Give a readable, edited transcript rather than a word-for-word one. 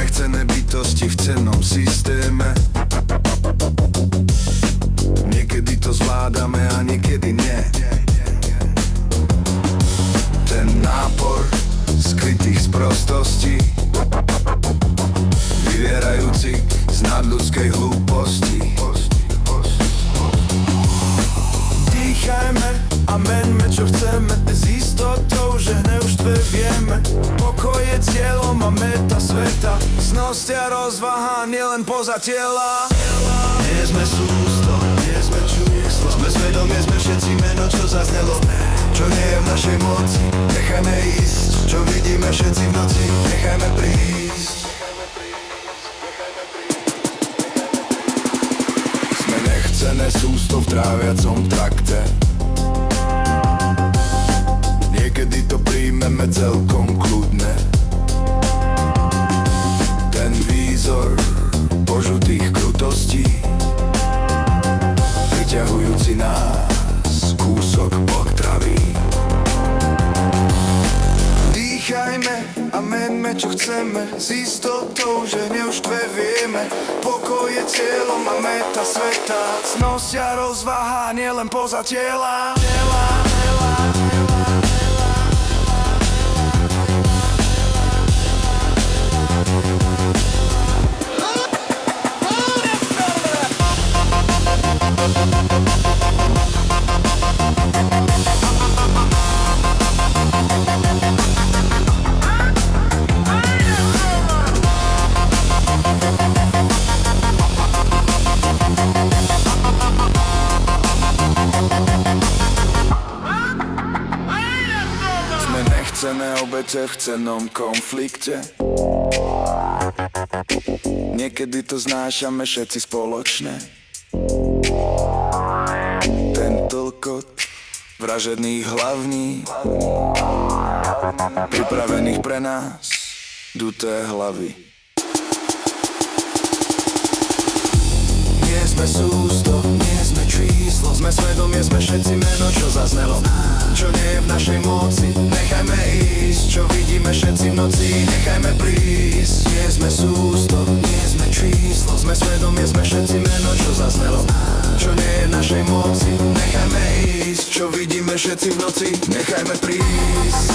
nechcené bytosti v cennom systéme. Niekedy to zvládame a niekedy nie. Ten nápor skrytých sprostostí, vyvierajúci z nadľudskej hlúposti. Dýchajme a meňme čo chceme, s istotou, že neúštve vieme. Pokoj je cieľom a meta sveta, znosť a rozvaha nielen poza tela. Nie sme sústo, nie sme číslo, sme svedomie, sme všetci meno, čo zaznelo. Čo nie je v našej moci, nechajme ísť. Čo vidíme všetci v noci, nechajme prísť. Sme nechcené sústo v tráviacom trakte. Niekedy to príjmeme celkom kľudne. Ten výzor požutých krutostí, priťahujúci nás kúsok potravy. Dýchajme a meňme čo chceme, s istotou, že neuštve vieme. Pokoj je cieľom a meta sveta, znosť a rozvaha nielen poza tela. Nechcené obete v cennom konflikte. Niekedy to znášame všetci spoločne. Ten tlkot vražedných hlavní, pripravených pre nás duté hlavy. Nie sme sústo, nie sme číslo, sme svedomie, sme všetci meno, čo zaznelo. Čo nie je v našej moci, nechajme ísť. Čo vidíme všetci v noci, nechajme prísť. Nie sme sústo, nie sme číslo, sme svedomie, sme všetci meno, čo zaznelo. Čo nie je v našej moci, nechajme ísť. Čo vidíme všetci v noci, nechajme prísť.